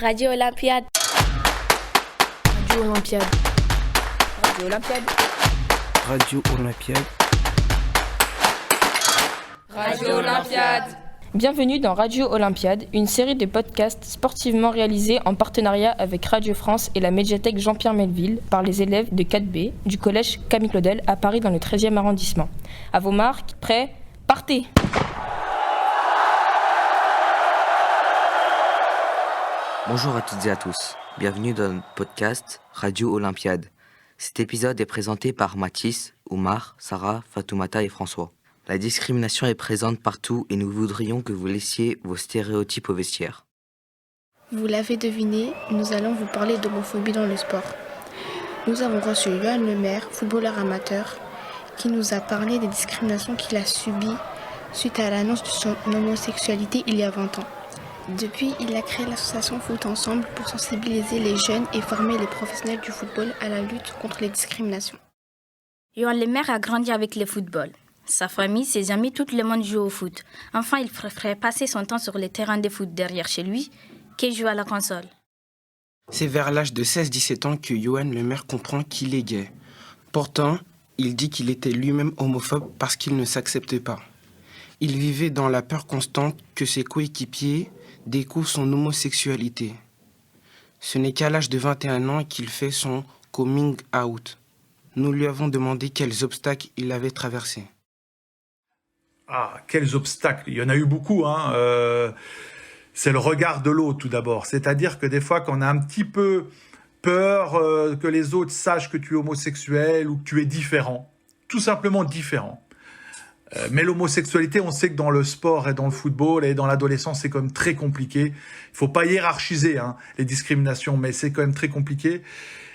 Radio Olympiade. Radio Olympiade. Radio Olympiade. Radio Olympiade. Radio Olympiade. Bienvenue dans Radio Olympiade, une série de podcasts sportivement réalisés en partenariat avec Radio France et la médiathèque Jean-Pierre Melville par les élèves de 4B du collège Camille Claudel à Paris dans le 13e arrondissement. À vos marques, prêts, partez! Bonjour à toutes et à tous, bienvenue dans notre podcast Radio Olympiade. Cet épisode est présenté par Mathis, Oumar, Sarah, Fatoumata et François. La discrimination est présente partout et nous voudrions que vous laissiez vos stéréotypes au vestiaire. Vous l'avez deviné, nous allons vous parler d'homophobie dans le sport. Nous avons reçu Yoann Lemaire, footballeur amateur, qui nous a parlé des discriminations qu'il a subies suite à l'annonce de son homosexualité il y a 20 ans. Depuis, il a créé l'association Foot Ensemble pour sensibiliser les jeunes et former les professionnels du football à la lutte contre les discriminations. Yoann Lemaire a grandi avec le football. Sa famille, ses amis, tout le monde joue au foot. Enfin, il préférait passer son temps sur les terrains de foot derrière chez lui que jouer à la console. C'est vers l'âge de 16-17 ans que Yoann Lemaire comprend qu'il est gay. Pourtant, il dit qu'il était lui-même homophobe parce qu'il ne s'acceptait pas. Il vivait dans la peur constante que ses coéquipiers découvre son homosexualité. Ce n'est qu'à l'âge de 21 ans qu'il fait son coming out. Nous lui avons demandé quels obstacles il avait traversés. Ah, quels obstacles! Il y en a eu beaucoup. C'est le regard de l'autre tout d'abord. C'est-à-dire que des fois, quand on a un petit peu peur que les autres sachent que tu es homosexuel ou que tu es différent, tout simplement différent. Mais l'homosexualité, on sait que dans le sport et dans le football et dans l'adolescence, c'est quand même très compliqué. Il faut pas hiérarchiser les discriminations, mais c'est quand même très compliqué.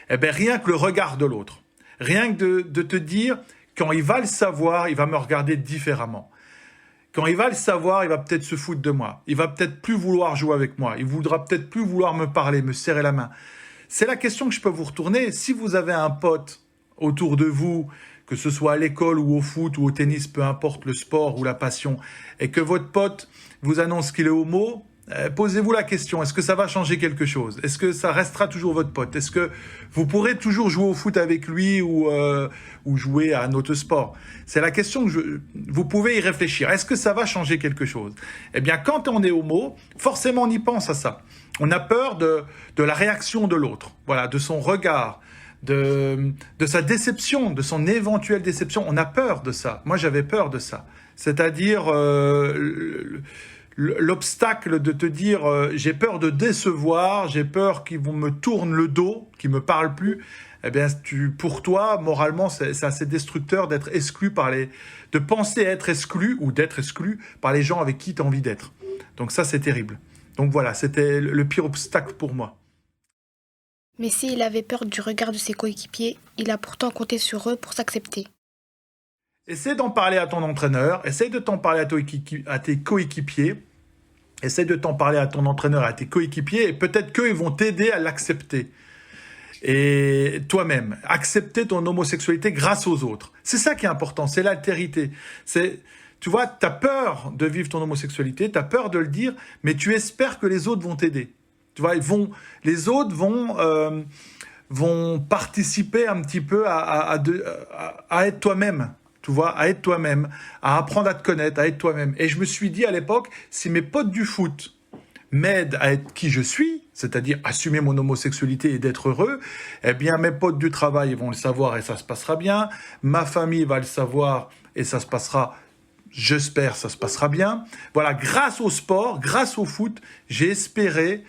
Eh ben, rien que le regard de l'autre, rien que de te dire, quand il va le savoir, il va me regarder différemment. Quand il va le savoir, il va peut-être se foutre de moi. Il va peut-être plus vouloir jouer avec moi. Il voudra peut-être plus vouloir me parler, me serrer la main. C'est la question que je peux vous retourner. Si vous avez un pote autour de vous, que ce soit à l'école ou au foot ou au tennis, peu importe le sport ou la passion, et que votre pote vous annonce qu'il est homo, posez-vous la question, est-ce que ça va changer quelque chose? Est-ce que ça restera toujours votre pote? Est-ce que vous pourrez toujours jouer au foot avec lui ou jouer à un autre sport? C'est la question que vous pouvez y réfléchir. Est-ce que ça va changer quelque chose? Eh bien, quand on est homo, forcément on y pense à ça. On a peur de la réaction de l'autre, voilà, de son regard, de sa déception, de son éventuelle déception. On a peur de ça. Moi, j'avais peur de ça. C'est-à-dire l'obstacle de te dire j'ai peur de décevoir, j'ai peur qu'ils vont me tourner le dos, qu'ils me parlent plus. Eh bien, pour toi, moralement, c'est assez destructeur d'être exclu de penser être exclu ou d'être exclu par les gens avec qui tu as envie d'être. Donc ça, c'est terrible. Donc voilà, c'était le pire obstacle pour moi. Mais s'il avait peur du regard de ses coéquipiers, il a pourtant compté sur eux pour s'accepter. Essaie d'en parler à ton entraîneur, essaie de t'en parler à tes coéquipiers, essaie de t'en parler à ton entraîneur, à tes coéquipiers, et peut-être qu'eux, ils vont t'aider à l'accepter. Et toi-même, accepter ton homosexualité grâce aux autres. C'est ça qui est important, c'est l'altérité. Tu vois, tu as peur de vivre ton homosexualité, tu as peur de le dire, mais tu espères que les autres vont t'aider. Tu vois, les autres vont participer un petit peu à être toi-même, tu vois, à être toi-même, à apprendre à te connaître, à être toi-même. Et je me suis dit à l'époque, si mes potes du foot m'aident à être qui je suis, c'est-à-dire assumer mon homosexualité et d'être heureux, eh bien mes potes du travail ils vont le savoir et ça se passera bien, ma famille va le savoir et ça se passera. J'espère ça se passera bien. Voilà, grâce au sport, grâce au foot, j'ai espéré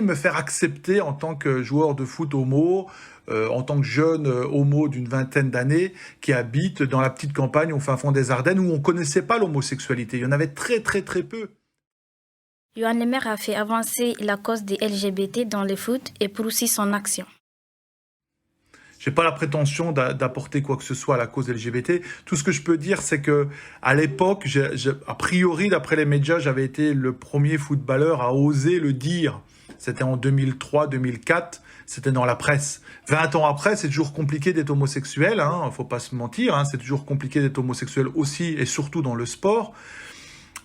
me faire accepter en tant que joueur de foot homo, en tant que jeune homo d'une vingtaine d'années qui habite dans la petite campagne au fin fond des Ardennes où on ne connaissait pas l'homosexualité. Il y en avait très très très peu. Yoann Lemaire a fait avancer la cause des LGBT dans le foot et poursuit son action. Je n'ai pas la prétention d'apporter quoi que ce soit à la cause LGBT. Tout ce que je peux dire, c'est que à l'époque, a priori, d'après les médias, j'avais été le premier footballeur à oser le dire. C'était en 2003-2004, c'était dans la presse. 20 ans après, c'est toujours compliqué d'être homosexuel, faut pas se mentir, c'est toujours compliqué d'être homosexuel aussi et surtout dans le sport.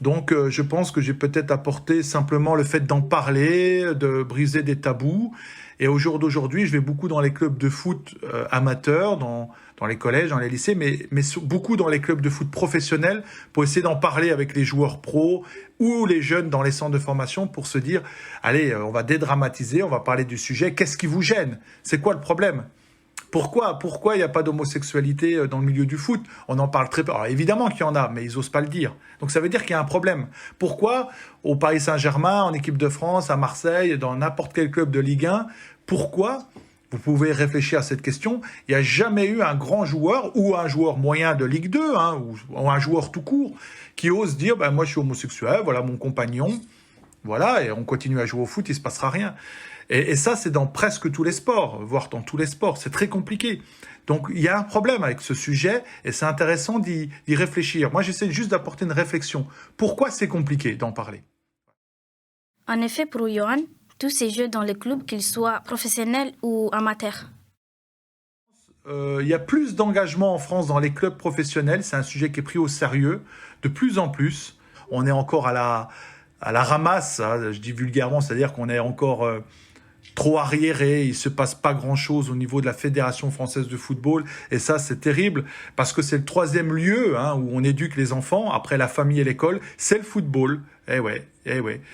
Donc je pense que j'ai peut-être apporté simplement le fait d'en parler, de briser des tabous. Et au jour d'aujourd'hui, je vais beaucoup dans les clubs de foot amateurs, dans les collèges, dans les lycées, mais beaucoup dans les clubs de foot professionnels pour essayer d'en parler avec les joueurs pros ou les jeunes dans les centres de formation pour se dire, allez, on va dédramatiser, on va parler du sujet. Qu'est-ce qui vous gêne? C'est quoi le problème? Pourquoi il n'y a pas d'homosexualité dans le milieu du foot? On en parle très peu. Alors évidemment qu'il y en a, mais ils n'osent pas le dire. Donc ça veut dire qu'il y a un problème. Pourquoi au Paris Saint-Germain, en équipe de France, à Marseille, dans n'importe quel club de Ligue 1, pourquoi? Vous pouvez réfléchir à cette question. Il n'y a jamais eu un grand joueur ou un joueur moyen de Ligue 2, ou un joueur tout court, qui ose dire moi je suis homosexuel, voilà mon compagnon, voilà, et on continue à jouer au foot, il ne se passera rien. Et ça, c'est dans presque tous les sports, voire dans tous les sports. C'est très compliqué. Donc, il y a un problème avec ce sujet et c'est intéressant d'y réfléchir. Moi, j'essaie juste d'apporter une réflexion. Pourquoi c'est compliqué d'en parler? En effet, pour Johan, tous ces jeux dans les clubs, qu'ils soient professionnels ou amateurs. Il y a plus d'engagement en France dans les clubs professionnels. C'est un sujet qui est pris au sérieux de plus en plus. On est encore à la ramasse, hein, je dis vulgairement, c'est-à-dire qu'on est encore trop arriéré, il ne se passe pas grand-chose au niveau de la Fédération française de football, et ça c'est terrible, parce que c'est le troisième lieu où on éduque les enfants, après la famille et l'école, c'est le football. Eh ouais,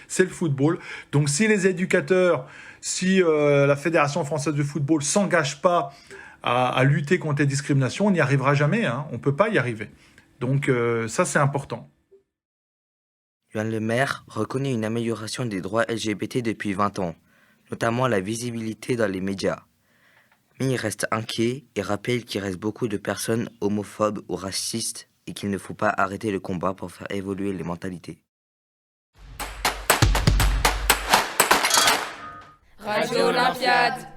c'est le football. Donc si les éducateurs, si la Fédération française de football ne s'engage pas à lutter contre les discriminations, on n'y arrivera jamais, on ne peut pas y arriver. Donc ça c'est important. Johan Le Maire reconnaît une amélioration des droits LGBT depuis 20 ans, notamment la visibilité dans les médias. Mais il reste inquiet et rappelle qu'il reste beaucoup de personnes homophobes ou racistes et qu'il ne faut pas arrêter le combat pour faire évoluer les mentalités. Radio Olympiade.